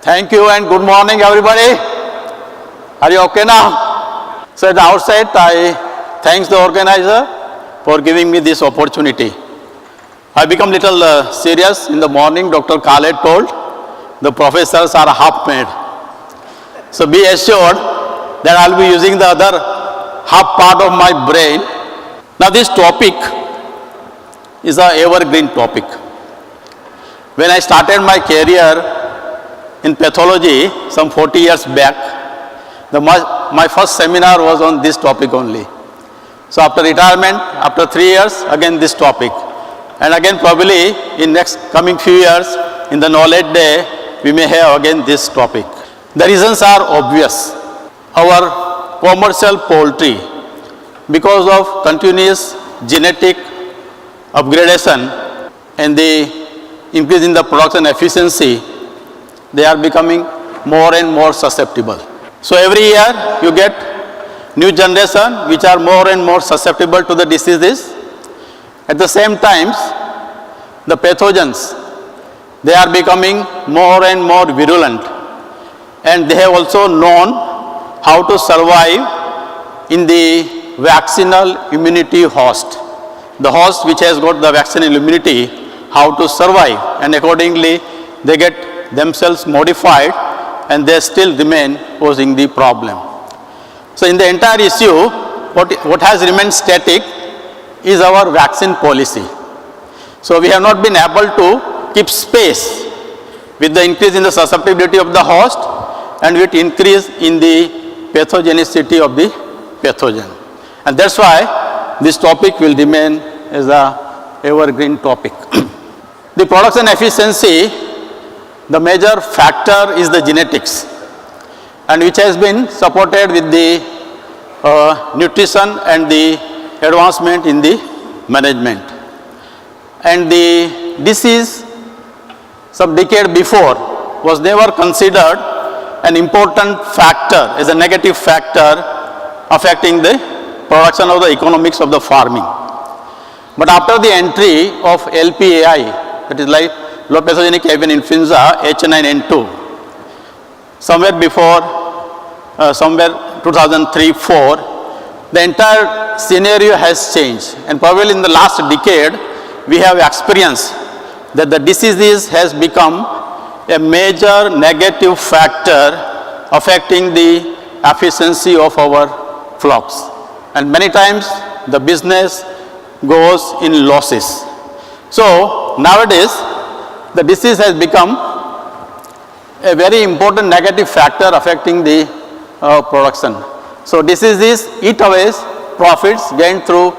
Thank you and good morning, everybody. Are you okay now? So at the outset, I thank the organizer for giving me this opportunity. I become little serious in the morning. Dr. Khaled told the professors are half made. So be assured that I'll be using the other half part of my brain. Now this topic is an evergreen topic. When I started my career in pathology some 40 years back, my first seminar was on this topic only. So after retirement, after 3 years, again this topic. And again probably in next coming few years, in the knowledge day, we may have again this topic. The reasons are obvious. Our commercial poultry, because of continuous genetic upgradation and the increase in the production efficiency, they are becoming more and more susceptible. So every year you get new generation which are more and more susceptible to the diseases. At the same time, the pathogens, they are becoming more and more virulent, and they have also known how to survive in the vaccinal immunity host. The host which has got the vaccinal immunity, how to survive, and accordingly they get themselves modified and they still remain posing the problem. So in the entire issue, what has remained static is our vaccine policy. So we have not been able to keep space with the increase in the susceptibility of the host and with increase in the pathogenicity of the pathogen. And that's why this topic will remain as a evergreen topic. The production efficiency, the major factor is the genetics, and which has been supported with the nutrition and the advancement in the management. And the disease some decade before was never considered an important factor, as a negative factor affecting the production of the economics of the farming. But after the entry of LPAI, that is like low pathogenic avian influenza H9N2, somewhere before, somewhere 2003-04, the entire scenario has changed, and probably in the last decade we have experienced that the diseases has become a major negative factor affecting the efficiency of our flocks, and many times the business goes in losses. So nowadays the disease has become a very important negative factor affecting the production. So diseases eat away profits gained through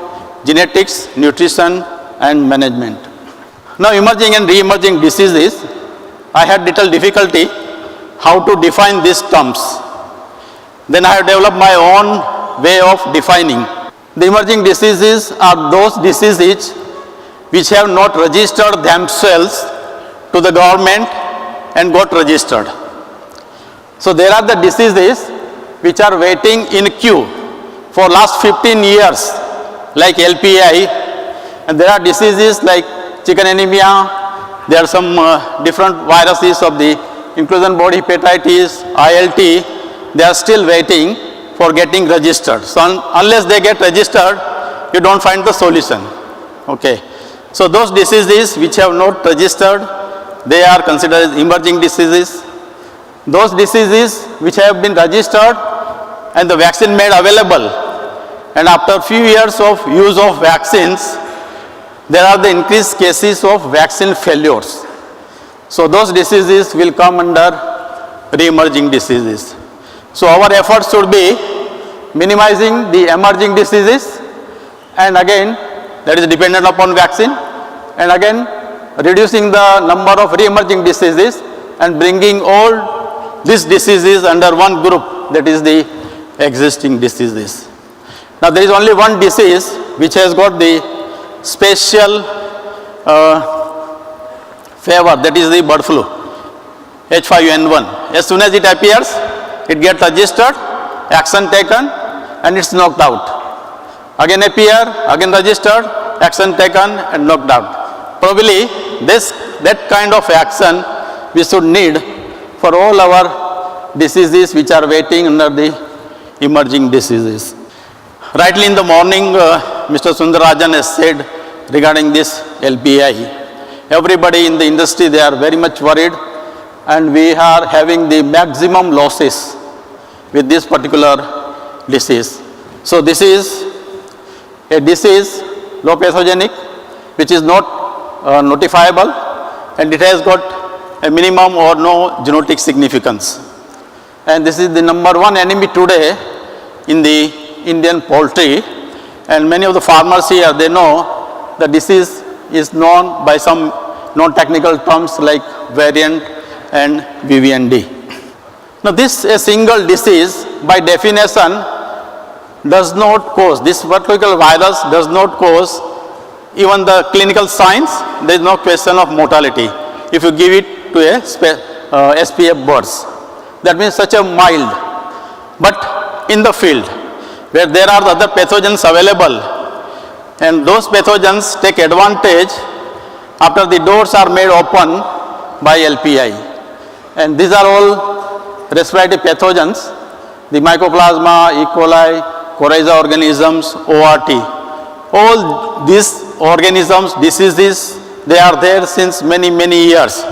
genetics, nutrition and management. Now emerging and re-emerging diseases, I had little difficulty how to define these terms. Then I have developed my own way of defining. The emerging diseases are those diseases which have not registered themselves to the government and got registered. So there are the diseases which are waiting in queue for last 15 years, like LPI, and there are diseases like chicken anemia, there are some different viruses of the inclusion body hepatitis, ILT, they are still waiting for getting registered. So unless they get registered, you don't find the solution. Okay. So those diseases which have not registered, they are considered as emerging diseases. Those diseases which have been registered and the vaccine made available, and after few years of use of vaccines, there are the increased cases of vaccine failures. So those diseases will come under re-emerging diseases. So our efforts should be minimizing the emerging diseases, and again that is dependent upon vaccine, and again reducing the number of re-emerging diseases and bringing all these diseases under one group, that is the existing diseases. Now there is only one disease which has got the special favor, that is the bird flu, H5N1. As soon as it appears, it gets registered, action taken, and it's knocked out. Again appear, again registered, action taken and knocked out. Probably that kind of action we should need for all our diseases which are waiting under the emerging diseases. Rightly in the morning, Mr. Sundarajan has said regarding this LPI. Everybody in the industry, they are very much worried, and we are having the maximum losses with this particular disease. So this is a disease, low pathogenic, which is not notifiable, and it has got a minimum or no genetic significance. And this is the number one enemy today in the Indian poultry, and many of the farmers here, they know the disease is known by some non-technical terms like variant and VVND. Now this a single disease by definition does not cause, this particular virus does not cause even the clinical signs. There is no question of mortality if you give it to a SPF birds. That means such a mild. But in the field where there are other pathogens available, and those pathogens take advantage after the doors are made open by LPI. And these are all respiratory pathogens, the Mycoplasma, E. coli, coryza organisms, ORT. All these organisms, diseases, they are there since many, many years.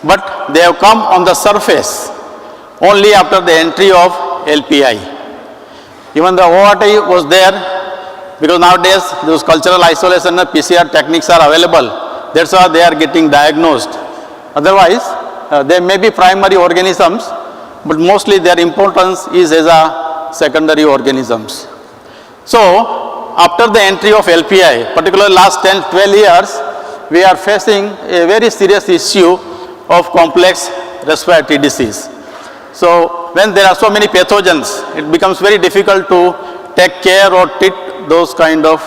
But they have come on the surface only after the entry of LPI. Even the ORT was there because nowadays those cultural isolation and PCR techniques are available. That's why they are getting diagnosed. Otherwise, there may be primary organisms, but mostly their importance is as a secondary organisms. So, after the entry of LPI, particularly last 10-12 years, we are facing a very serious issue of complex respiratory disease. So, when there are so many pathogens, it becomes very difficult to take care or treat those kind of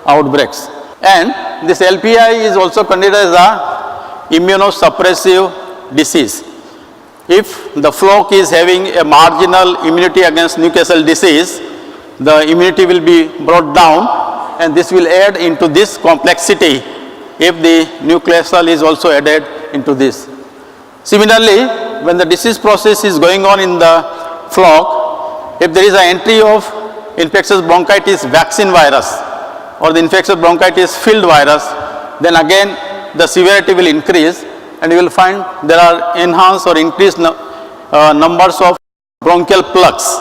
outbreaks. And this LPI is also considered as a immunosuppressive disease. If the flock is having a marginal immunity against Newcastle disease, the immunity will be brought down, and this will add into this complexity if the Newcastle is also added into this. Similarly, when the disease process is going on in the flock, if there is an entry of infectious bronchitis vaccine virus or the infectious bronchitis field virus, then again the severity will increase, and you will find there are enhanced or increased numbers of bronchial plugs,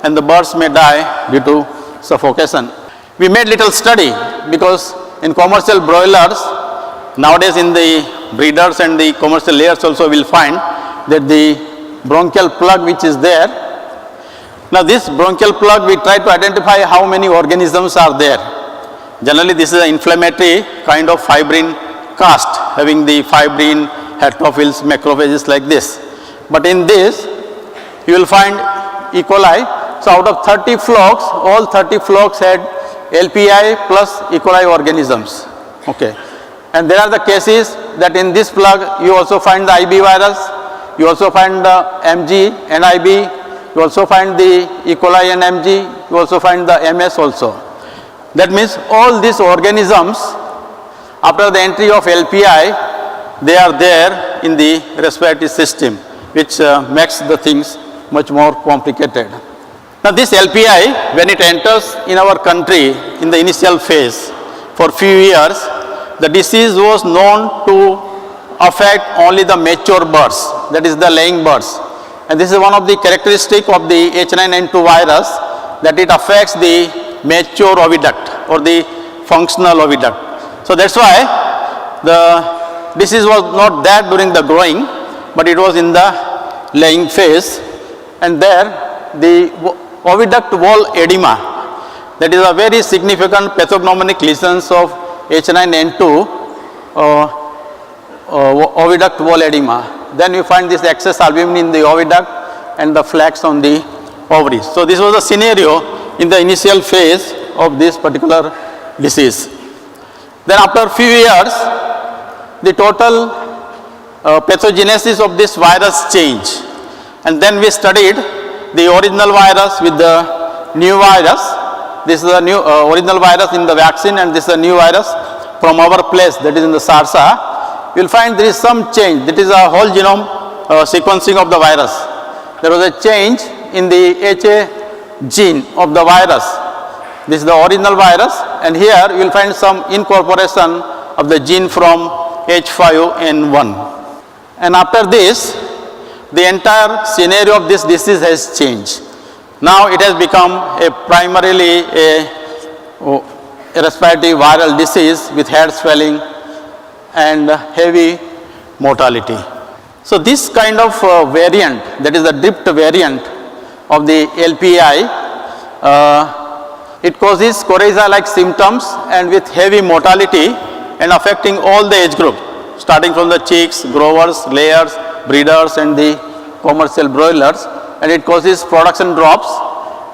and the birds may die due to suffocation. We made little study because in commercial broilers, nowadays in the breeders and the commercial layers also will find that the bronchial plug which is there. Now this bronchial plug, we try to identify how many organisms are there. Generally this is an inflammatory kind of fibrin cast having the fibrin, heterophils, macrophages like this. But in this you will find E. coli. So out of 30 flocks, all 30 flocks had LPI plus E. coli organisms. Okay. And there are the cases that in this plug you also find the IB virus, you also find the MG, NIB, you also find the E. coli and MG, you also find the MS also. That means all these organisms, after the entry of LPI, they are there in the respiratory system, which makes the things much more complicated. Now this LPI, when it enters in our country in the initial phase, for few years, the disease was known to affect only the mature birds, that is the laying birds. And this is one of the characteristics of the H9N2 virus, that it affects the mature oviduct or the functional oviduct. So that's why the disease was not there during the growing, but it was in the laying phase. And there the oviduct wall edema, that is a very significant pathognomonic lesions of H9N2 oviduct wall edema. Then you find this excess albumin in the oviduct and the flax on the ovaries. So this was the scenario in the initial phase of this particular disease. Then after a few years, the total pathogenesis of this virus changed. And then we studied the original virus with the new virus. This is the new original virus in the vaccine, and this is a new virus from our place, that is in the SARSA. You will find there is some change. That is a whole genome sequencing of the virus. There was a change in the HA gene of the virus. This is the original virus, and here you will find some incorporation of the gene from H5N1. And after this, the entire scenario of this disease has changed. Now it has become a primarily a respiratory viral disease with head swelling and heavy mortality. So this kind of variant, that is the drift variant of the LPI, it causes coryza-like symptoms and with heavy mortality and affecting all the age group, starting from the chicks, growers, layers, breeders and the commercial broilers, and it causes production drops,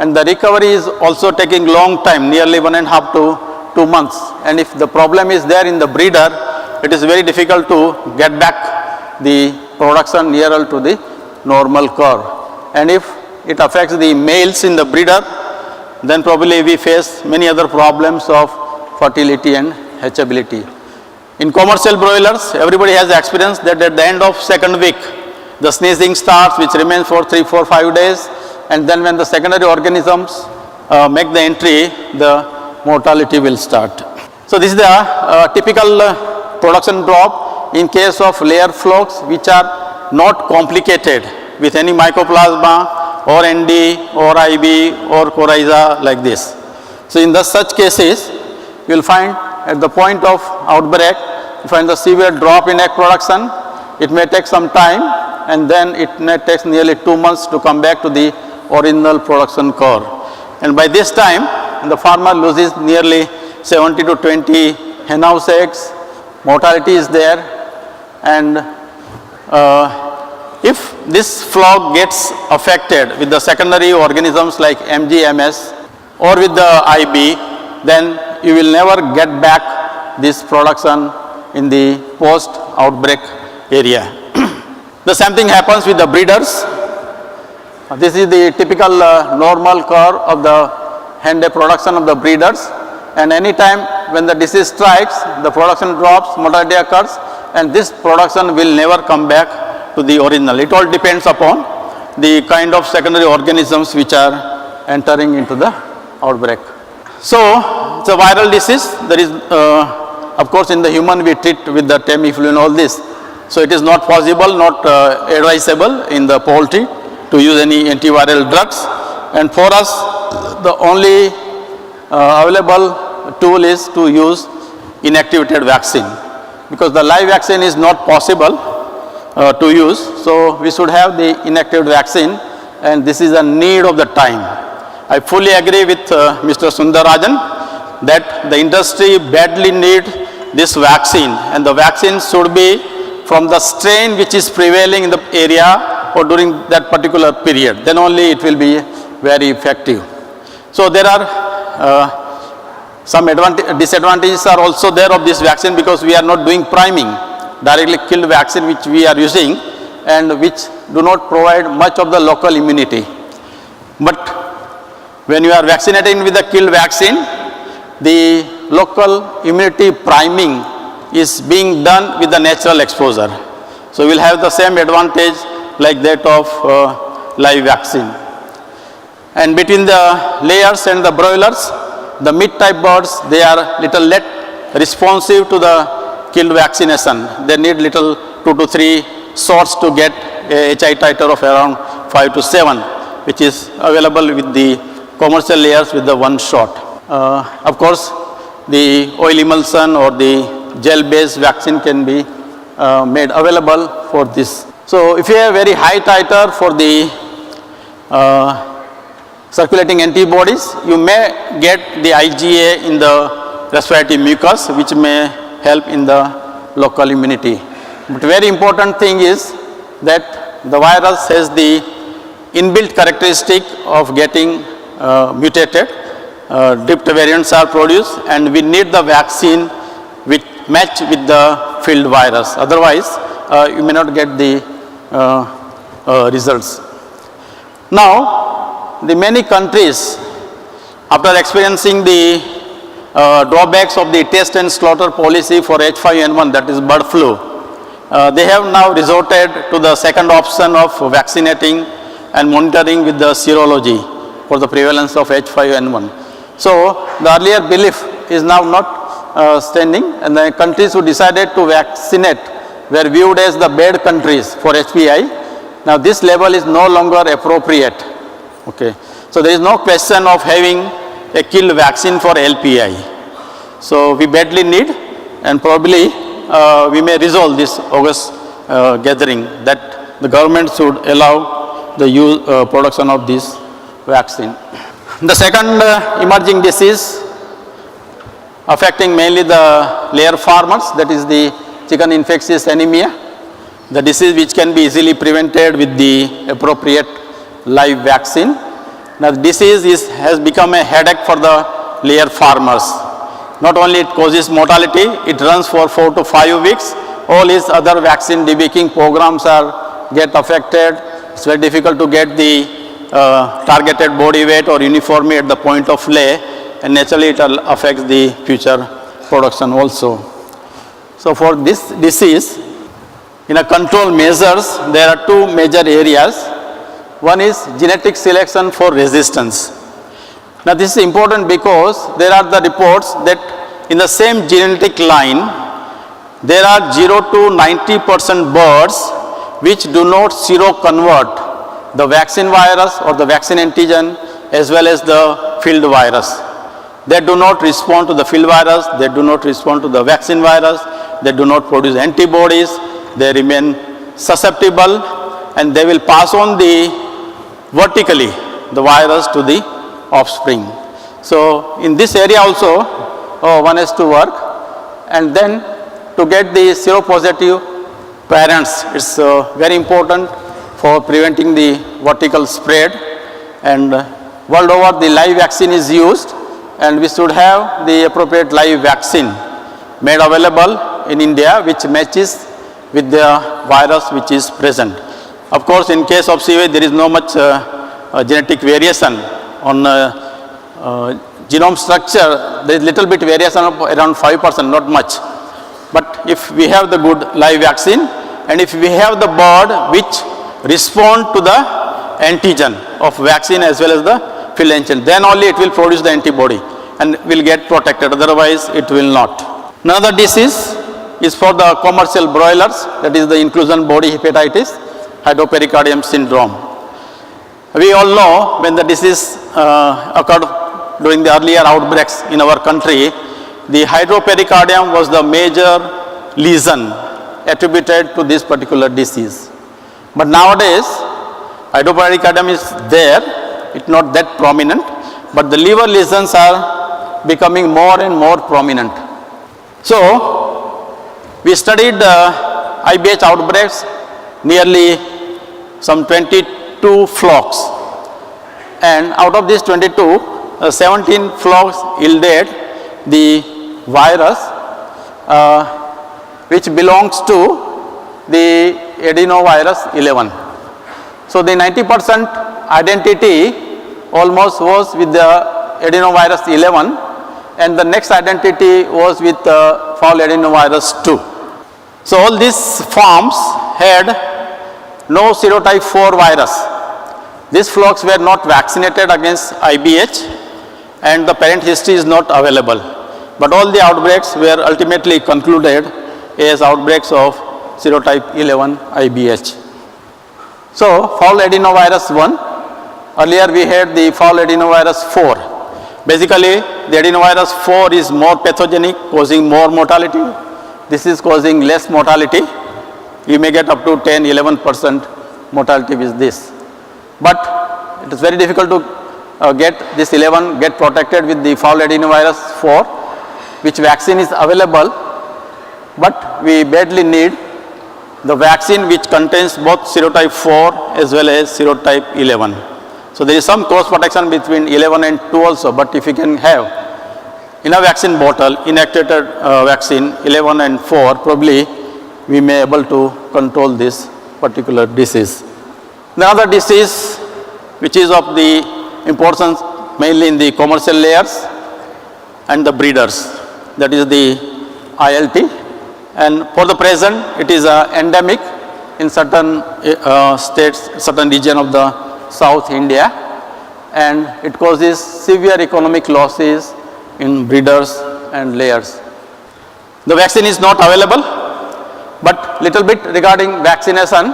and the recovery is also taking long time, nearly 1.5 to 2 months. And if the problem is there in the breeder, it is very difficult to get back the production nearer to the normal curve. And if it affects the males in the breeder, then probably we face many other problems of fertility and hatchability. In commercial broilers, everybody has experienced that at the end of second week, the sneezing starts, which remains for 3, 4, 5 days, and then when the secondary organisms make the entry, the mortality will start. So this is the typical production drop in case of layer flocks which are not complicated with any mycoplasma or ND or IB or coryza like this. So in such cases, you will find at the point of outbreak, you find the severe drop in egg production. It may take some time, and then it may take nearly 2 months to come back to the original production curve. And by this time, the farmer loses nearly 70 to 20 hen house eggs, mortality is there, and if this flock gets affected with the secondary organisms like MGMS or with the IB, then you will never get back this production in the post-outbreak area. The same thing happens with the breeders. This is the typical normal curve of the hen day production of the breeders, and any time when the disease strikes, the production drops, mortality occurs, and this production will never come back to the original. It all depends upon the kind of secondary organisms which are entering into the outbreak. So it's a viral disease. There is, of course, in the human we treat with the Tamiflu and all this. So it is not possible, not advisable in the poultry to use any antiviral drugs. And for us, the only available tool is to use inactivated vaccine, because the live vaccine is not possible to use. So we should have the inactivated vaccine, and this is a need of the time. I fully agree with Mr. Sundarajan that the industry badly needs this vaccine, and the vaccine should be from the strain which is prevailing in the area or during that particular period. Then only it will be very effective. So there are some disadvantages are also there of this vaccine, because we are not doing priming, directly killed vaccine which we are using, and which do not provide much of the local immunity. But when you are vaccinating with the killed vaccine, the local immunity priming is being done with the natural exposure. So we will have the same advantage like that of live vaccine. And between the layers and the broilers, the meat-type birds, they are little less responsive to the killed vaccination. They need little 2 to 3 shots to get a HI titer of around 5 to 7, which is available with the commercial layers with the 1 shot. Of course, the oil emulsion or the gel-based vaccine can be made available for this. So if you have very high titer for the circulating antibodies, you may get the IgA in the respiratory mucus, which may help in the local immunity. But very important thing is that the virus has the inbuilt characteristic of getting mutated. Drift variants are produced, and we need the vaccine which match with the field virus. Otherwise, you may not get the results. Now, the many countries, after experiencing the drawbacks of the test and slaughter policy for H5N1, that is bird flu, they have now resorted to the second option of vaccinating and monitoring with the serology for the prevalence of H5N1. So the earlier belief is now not standing, and the countries who decided to vaccinate were viewed as the bad countries for HPI. Now this label is no longer appropriate. Okay. So there is no question of having a kill vaccine for LPI. So we badly need, and probably we may resolve this August gathering, that the government should allow the production of this vaccine. The second emerging disease affecting mainly the layer farmers, that is the chicken infectious anemia, the disease which can be easily prevented with the appropriate live vaccine. Now the disease has become a headache for the layer farmers. Not only it causes mortality, it runs for 4 to 5 weeks. All his other vaccine debaking programs get affected. It's very difficult to get the targeted body weight or uniformity at the point of lay, and naturally it affects the future production also. So for this disease, in a control measures, there are two major areas. One is genetic selection for resistance. Now this is important because there are the reports that in the same genetic line, there are 0 to 90% birds which do not seroconvert the vaccine virus or the vaccine antigen as well as the field virus. They do not respond to the field virus, they do not respond to the vaccine virus, they do not produce antibodies, they remain susceptible, and they will pass on vertically the virus to the offspring. So in this area also one has to work, and then to get the seropositive parents, it's very important for preventing the vertical spread, and world over the live vaccine is used, and we should have the appropriate live vaccine made available in India which matches with the virus which is present. Of course, in case of CVA, there is no much genetic variation on genome structure. There is little bit variation of around 5%, not much. But if we have the good live vaccine, and if we have the bird which respond to the antigen of vaccine as well as the field antigen, then only it will produce the antibody and will get protected, otherwise it will not. Another disease is for the commercial broilers, that is the inclusion body hepatitis, hydropericardium syndrome. We all know when the disease occurred during the earlier outbreaks in our country, the hydropericardium was the major lesion attributed to this particular disease. But nowadays, hydropericardium is there, it's not that prominent, but the liver lesions are becoming more and more prominent. So, we studied IBH outbreaks, nearly some 22 flocks, and out of these 22, 17 flocks yielded the virus which belongs to the adenovirus 11. So the 90% identity almost was with the adenovirus 11, and the next identity was with fowl adenovirus 2. So all these farms had no serotype 4 virus. These flocks were not vaccinated against IBH, and the parent history is not available. But all the outbreaks were ultimately concluded as outbreaks of serotype 11 IBH. So fowl adenovirus 1, earlier we had the fowl adenovirus 4. Basically the adenovirus 4 is more pathogenic, causing more mortality. This is causing less mortality. You may get up to 10-11% mortality with this. But it is very difficult to get this 11 get protected with the fowl adenovirus 4, which vaccine is available, but we badly need the vaccine which contains both serotype 4 as well as serotype 11. So there is some cross protection between 11 and 2 also, but if you can have in a vaccine bottle inactivated vaccine 11 and 4, probably we may able to control this particular disease. The other disease which is of the importance mainly in the commercial layers and the breeders, that is the ILT, And for the present, it is endemic in certain states, certain region of the South India, and it causes severe economic losses in breeders and layers. The vaccine is not available, but little bit regarding vaccination,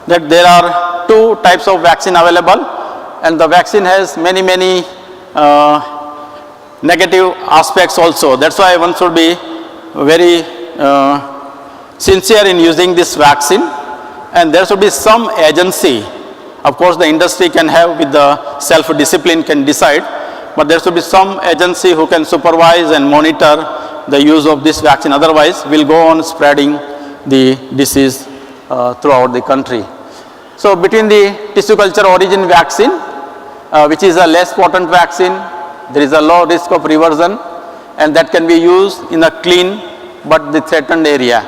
that there are two types of vaccine available, and the vaccine has many negative aspects also. That's why one should be very sincere in using this vaccine, and there should be some agency. Of course, the industry can have, with the self-discipline, can decide, but there should be some agency who can supervise and monitor the use of this vaccine. Otherwise, we'll go on spreading the disease throughout the country. So between the tissue culture origin vaccine, which is a less potent vaccine, there is a low risk of reversion, and that can be used in a clean but the threatened area.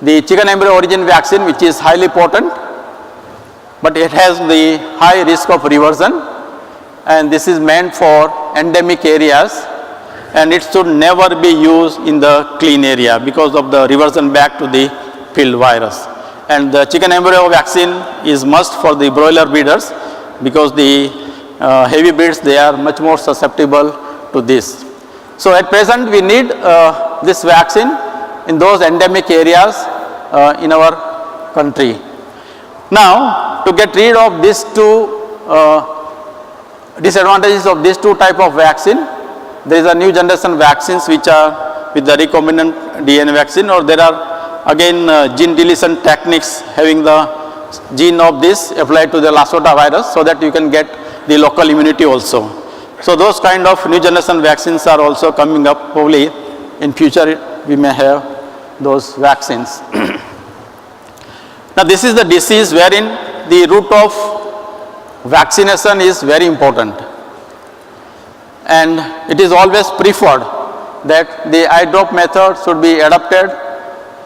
The chicken embryo origin vaccine, which is highly potent, but it has the high risk of reversion, and this is meant for endemic areas, and it should never be used in the clean area because of the reversion back to the field virus. And the chicken embryo vaccine is must for the broiler breeders, because the heavy breeds, they are much more susceptible to this. So at present we need this vaccine in those endemic areas in our country. Now, to get rid of these two disadvantages of these two type of vaccine, there is a new generation vaccines which are with the recombinant DNA vaccine, or there are again gene deletion techniques having the gene of this applied to the Lassa virus, so that you can get the local immunity also. So those kind of new generation vaccines are also coming up. Probably in future we may have those vaccines. Now this is the disease wherein the route of vaccination is very important, and it is always preferred that the eye drop method should be adapted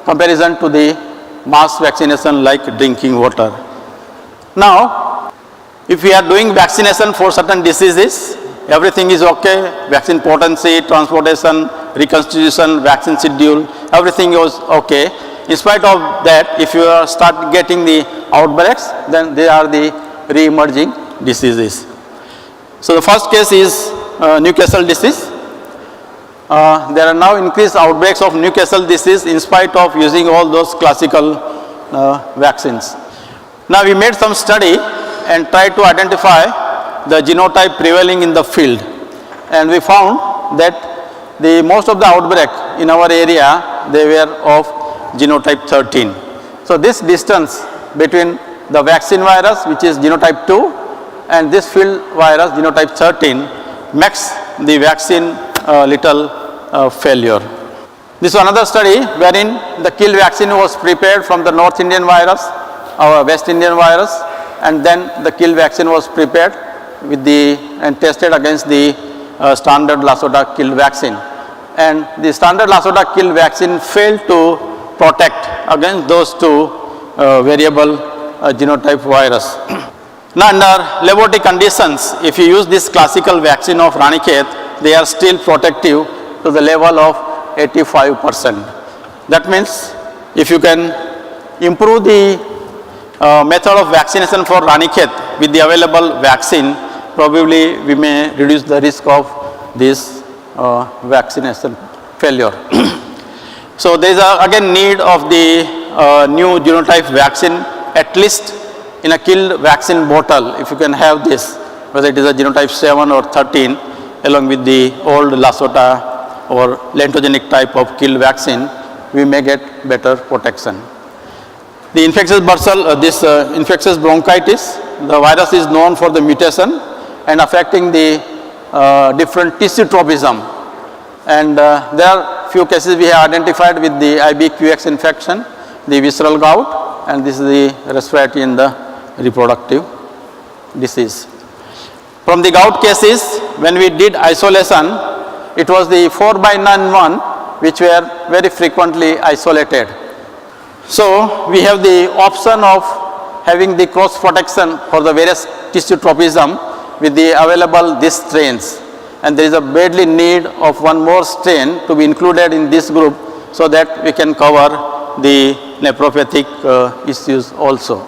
comparison to the mass vaccination like drinking water. Now, if we are doing vaccination for certain diseases, everything is okay, vaccine potency, transportation, reconstitution, vaccine schedule, everything is okay. In spite of that, if you start getting the outbreaks, then they are the re-emerging diseases. So the first case is Newcastle disease. There are now increased outbreaks of Newcastle disease in spite of using all those classical vaccines. Now we made some study and tried to identify the genotype prevailing in the field, and we found that the most of the outbreak in our area, they were of genotype 13. So this distance between the vaccine virus, which is genotype 2, and this field virus genotype 13 makes the vaccine little failure. This is another study wherein the kill vaccine was prepared from the North Indian virus or West Indian virus, and then the kill vaccine was prepared with the and tested against the standard Lassa kill vaccine, and the standard Lassa kill vaccine failed to protect against those two variable genotype virus. Now under laboratory conditions, if you use this classical vaccine of Ranikhet, they are still protective to the level of 85%. That means if you can improve the method of vaccination for Ranikhet with the available vaccine, probably we may reduce the risk of this vaccination failure. So there is again need of the new genotype vaccine, at least in a killed vaccine bottle. If you can have this, whether it is a genotype 7 or 13, along with the old Lassa or lentogenic type of kill vaccine, we may get better protection. The infectious infectious bronchitis, the virus is known for the mutation and affecting the different tissue tropism. And there are few cases we have identified with the IBQX infection, the visceral gout, and this is the respiratory and the reproductive disease. From the gout cases, when we did isolation, it was the 4/9 one which were very frequently isolated. So we have the option of having the cross protection for the various tissue tropism with the available these strains, and there is a badly need of one more strain to be included in this group, so that we can cover the nephropathic issues also.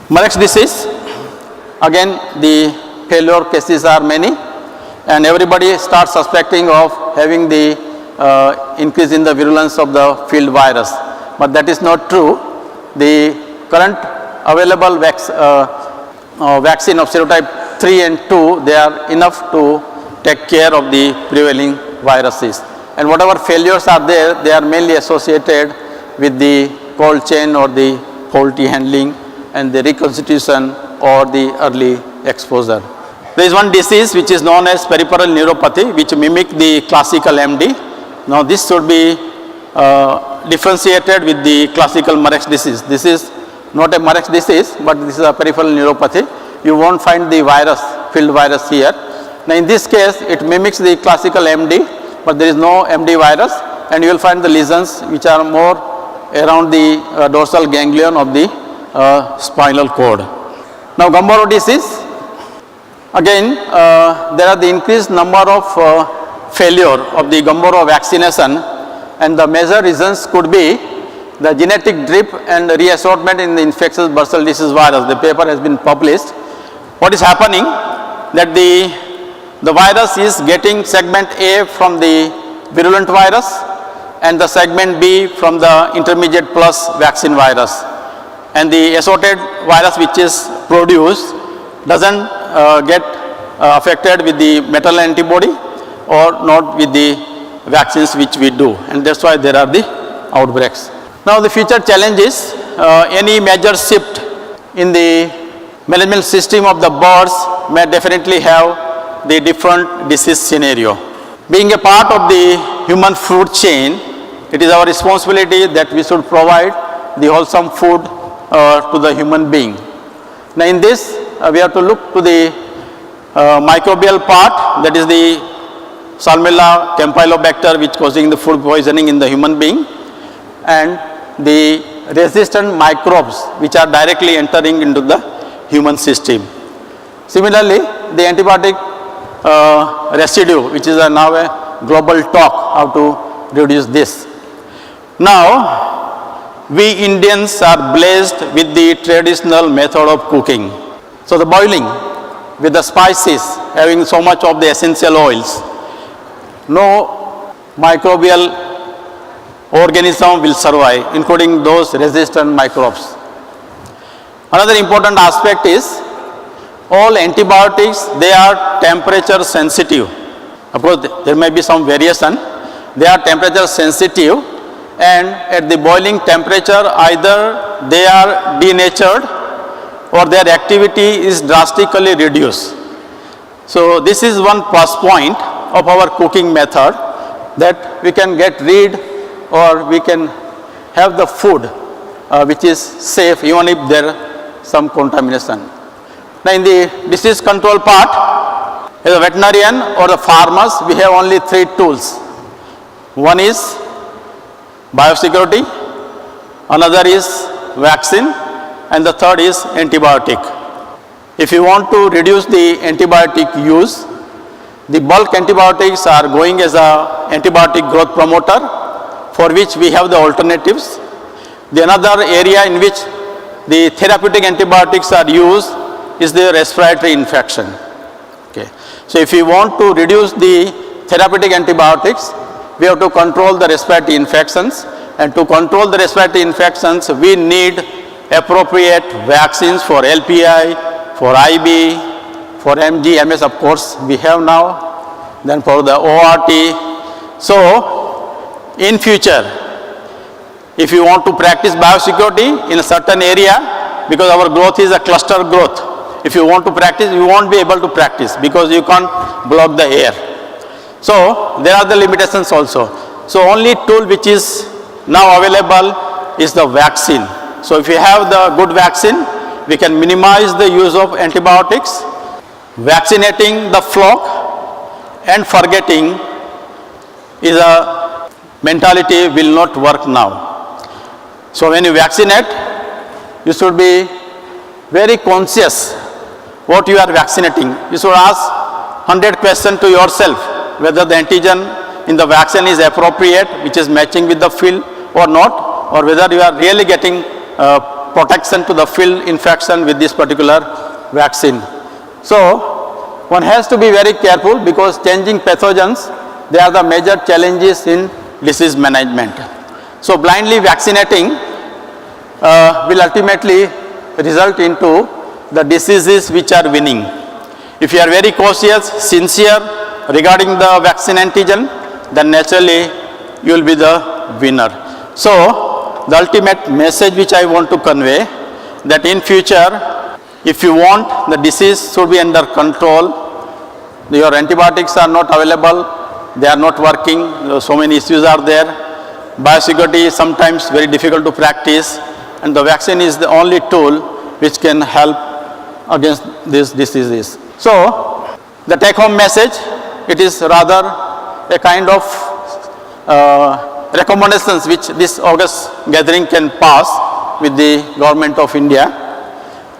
Mareks disease, again the failure cases are many, and everybody starts suspecting of having the increase in the virulence of the field virus, but that is not true. The current available vaccine of serotype 3 and 2, they are enough to take care of the prevailing viruses. And whatever failures are there, they are mainly associated with the cold chain or the faulty handling and the reconstitution or the early exposure. There is one disease which is known as peripheral neuropathy, which mimic the classical MD. Now this should be differentiated with the classical Mareks disease. This is not a Mareks disease, but this is a peripheral neuropathy. You won't find the virus, field virus here. Now in this case, it mimics the classical MD, but there is no MD virus, and you will find the lesions which are more around the dorsal ganglion of the spinal cord. Now Gumboro disease, again there are the increased number of failure of the Gumboro vaccination, and the major reasons could be the genetic drift and reassortment in the infectious bursal disease virus. The paper has been published. What is happening, that the virus is getting segment A from the virulent virus and the segment B from the intermediate plus vaccine virus, and the assorted virus which is produced doesn't get affected with the maternal antibody or not with the vaccines which we do, and that's why there are the outbreaks. Now the future challenge is any major shift in the management system of the birds may definitely have the different disease scenario. Being a part of the human food chain, it is our responsibility that we should provide the wholesome food to the human being. Now in this we have to look to the microbial part, that is the Salmonella, Campylobacter, which causing the food poisoning in the human being, and the resistant microbes which are directly entering into the human system. Similarly, the antibiotic residue, which is now a global talk, how to reduce this. Now, we Indians are blessed with the traditional method of cooking. So the boiling with the spices, having so much of the essential oils, no microbial organism will survive, including those resistant microbes. Another important aspect is all antibiotics, they are temperature sensitive. Of course, there may be some variation. They are temperature sensitive, and at the boiling temperature either they are denatured or their activity is drastically reduced. So this is one plus point of our cooking method, that we can get rid or we can have the food which is safe even if there is some contamination. Now in the disease control part, as a veterinarian or the farmers, we have only three tools. One is biosecurity, another is vaccine, and the third is antibiotic. If you want to reduce the antibiotic use, the bulk antibiotics are going as a antibiotic growth promoter, for which we have the alternatives. The another area in which the therapeutic antibiotics are used is the respiratory infection. Okay. So if you want to reduce the therapeutic antibiotics, we have to control the respiratory infections, and to control the respiratory infections we need appropriate vaccines for LPI, for IB, for MG, MS of course we have now, then for the ORT. So in future, if you want to practice biosecurity in a certain area, because our growth is a cluster growth, if you want to practice, you won't be able to practice because you can't block the air. So there are the limitations also. So only tool which is now available is the vaccine. So if you have the good vaccine, we can minimize the use of antibiotics. Vaccinating the flock and forgetting is a mentality will not work now. So when you vaccinate, you should be very conscious what you are vaccinating. You should ask 100 questions to yourself whether the antigen in the vaccine is appropriate, which is matching with the field or not, or whether you are really getting protection to the field infection with this particular vaccine. So one has to be very careful because changing pathogens, they are the major challenges in disease management. So blindly vaccinating will ultimately result into the diseases which are winning. If you are very cautious, sincere regarding the vaccine antigen, then naturally you will be the winner. So the ultimate message which I want to convey, that in future, if you want the disease should be under control, your antibiotics are not available, they are not working, so many issues are there. Biosecurity is sometimes very difficult to practice, and the vaccine is the only tool which can help against these diseases. So the take-home message, it is rather a kind of recommendations which this August gathering can pass with the government of India,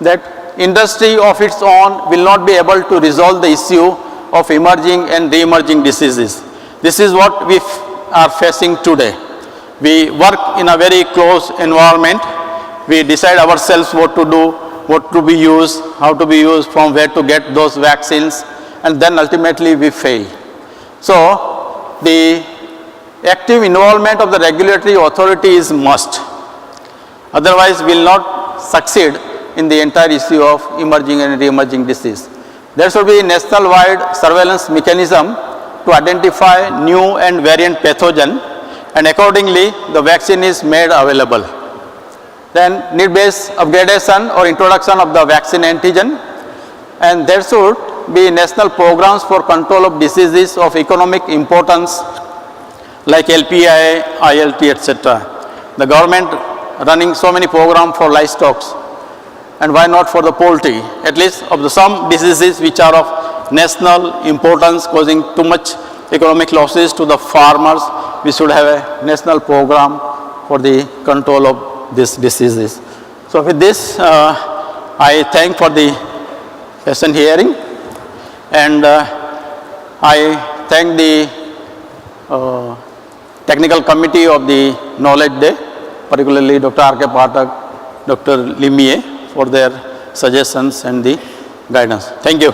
that industry of its own will not be able to resolve the issue of emerging and re-emerging diseases. This is what we are facing today. We work in a very close environment. We decide ourselves what to do, what to be used, how to be used, from where to get those vaccines, and then ultimately we fail. So the active involvement of the regulatory authority is must. Otherwise we will not succeed in the entire issue of emerging and re-emerging disease. There should be a national-wide surveillance mechanism to identify new and variant pathogen, and accordingly the vaccine is made available. Then need-based upgradation or introduction of the vaccine antigen, and there should be national programs for control of diseases of economic importance like LPI, ILT, etc. The government running so many programs for livestock, and why not for the poultry? At least of the some diseases which are of national importance, causing too much economic losses to the farmers, we should have a national program for the control of these diseases. So with this, I thank for the session hearing, and I thank the technical committee of the Knowledge Day, particularly Dr. R.K. Pathak, Dr. Limie, for their suggestions and the guidance. Thank you.